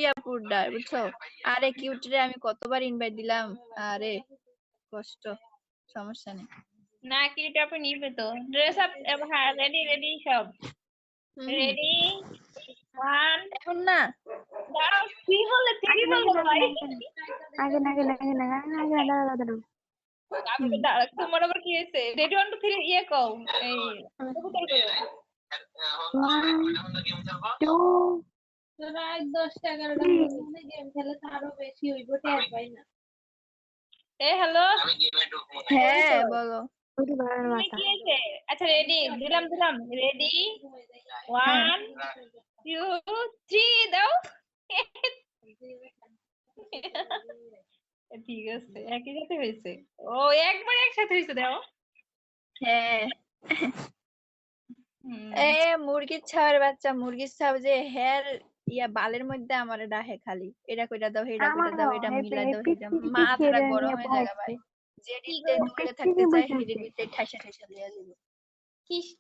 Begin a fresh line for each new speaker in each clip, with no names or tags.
আপুরডার বুঝছো। আরে কিউট রে আমি কতবার ইনভাইট দিলাম। আরে কষ্ট, সমস্যা নেই।
না কিউট আপু নিবে তো। ড্রেস আপ, হ্যাঁ রেডি রেডি সব রেডি। ওয়ান
এখন না
দাঁড়াও, থ্রি বলে থ্রি বলবো ভাই।
আগে দাঁড়াও।
আমি দাঁড়া, তোমার আবার কি হয়েছে? রেডি ওয়ান টু থ্রি ইয়ে কও, এই কবুতর করো।
1 2
রাত 10টা 11টার মধ্যে গেম খেলে তো আরো বেশি হইব, টের পাই না।
এ হ্যালো,
হ্যাঁ বলো।
তুমি কি হয়েছে? আচ্ছা রেডি, দিলাম দিলাম রেডি ওয়ান টু থ্রি দাও। ঠিক আছে, একই সাথে হয়েছে। ও একবার একসাথে হয়েছে দাও।
হ্যাঁ এ মুরগির ছাওয়ার বাচ্চা, মুরগির ছাও যে হের ইয়া বালের মধ্যে আমার ডাহে খালি এটা কইরা দাও, এটা কইরা দাও, এটা মিলা দাও, এটা মাথাটা গরম হয়ে যায় ভাই। যেদিতে দূরে থাকতে চাই সেদিতে ঠাসা ঠাসা দিয়া দিব।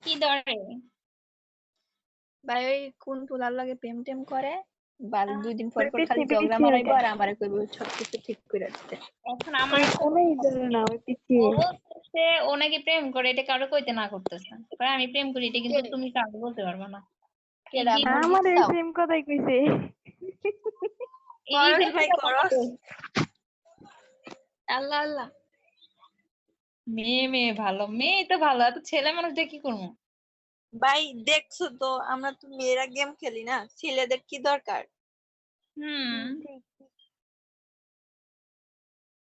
কি ধরে
ভাই ওই কোন ফুলার লাগে প্রেম টেম করে, বাল 2 দিন পর পর খালি ঝগড়া মারাইবো আর আমারে কইবো সবকিছু ঠিক করে দিতে।
এখন আমার
কোনোই ধরে না ওই পিছিয়ে।
ও বলতেছে ও নাকি প্রেম করে, এটা কারো কইতে না করতেছে। কারণ আমি প্রেম করি, এটা কিন্তু তুমি কাউকে বলতে পারবে না।
কেডা
আমার এই সেম কথাই কইছে।
করস ভাই করস। আল্লাহ আল্লাহ,
মেয়ে ভালো, মেয়ে তো ভালো, এত ছেলে মানুষ দিয়ে কি করবো?
ভাই দেখছো তো আমরা তো মেয়েরা গেম খেলি না, ছেলেদের কি দরকার?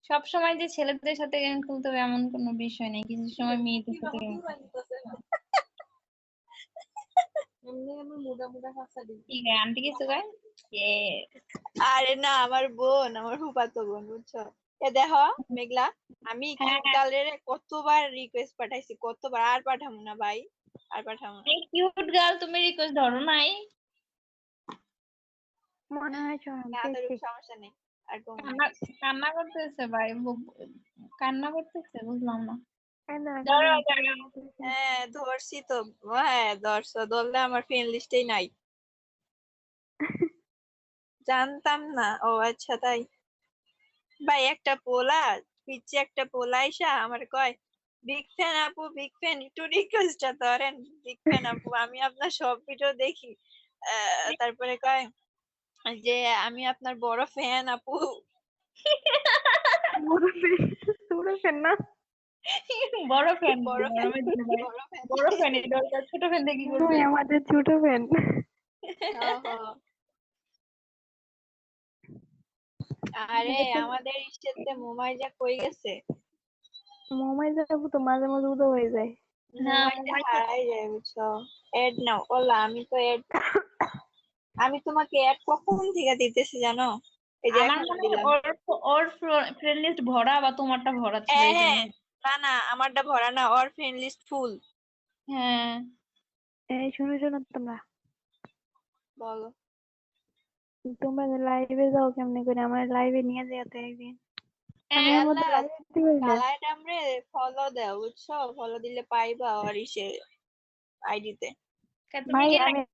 সব সময় যে ছেলেদের সাথে গেম খেলতে হবে এমন কোনো বিষয় নেই, কিছু সময় মেয়েদের সাথে গেম ঠিক আছে। আন্টি কিছু কয়?
আরে না, আমার বোন, আমার ফুফাতো বোন বুঝছো। এ দেখো মেঘলা, আমি কিউট গার্লের কতবার রিকোয়েস্ট পাঠাইছি, কতবার, আর পাঠামু না ভাই, আর পাঠামু না।
এই কিউট গার্ল তুমি রিকোয়েস্ট ধরো নাই?
মনে হয়
সমস্যা নেই, আর
কান্না করতেছে ভাই, কান্না করতেছে, বুঝলাম না।
হ্যাঁ ধরছি তো, হ্যাঁ ধরছো, ধরলে আমার ফ্রেন্ড লিস্টেই নাই। জানতাম না, ও আচ্ছা তাই। ভাই একটা পোলা, পিচ্ছে একটা পোলা আইসা আমার কয় বিগ ফ্যান আপু, বিগ ফ্যান, একটু রিকোয়েস্টটা ধরেন বিগ ফ্যান আপু, আমি আপনার সব ভিডিও দেখি। তারপরে কয় যে আমি আপনার বড় ফ্যান আপু।
বড় ফ্যান না,
বড় ফ্যান,
বড় ফ্যান,
বড় ফ্যান দরকার, ছোট ফ্যান দিয়ে কি করবে?
আমাদের ছোট ফ্যান।
আরে আমাদের ইস্টেতে মোমাইজা কই গেছে?
মোমাইজা আপু তো মাঝে মাঝে উদয় হয়ে যায়।
মোমাইজা হারাই যায় বুঝছো। এড নাও, ওলা আমি তো এড, আমি তোমাকে এড কখন থেকে দিতেছি জানো? এই যে
আমার
এখন
মনে
দিলাম।
হয় ওর ফ্রেন্ড লিস্ট ভরা বা তোমারটা ভরা ছিল এই জন্য।
না না, আমারটা ভরা না, ওর ফ্রেন্ড লিস্ট ফুল।
হ্যাঁ
এই শুনো তোমরা,
বলো।
তোমরা লাইভে যাও কেমনে করে, আমার লাইভে নিয়ে যেতে একদিন। আমি এর মধ্যে লাইভ দিতে পারি না।
কালাইটা আমরে ফলো দাও বুঝছো, ফলো দিলে পাইবা আর ইসে আইডিতে।
তুমি
ভাই
কি
আমি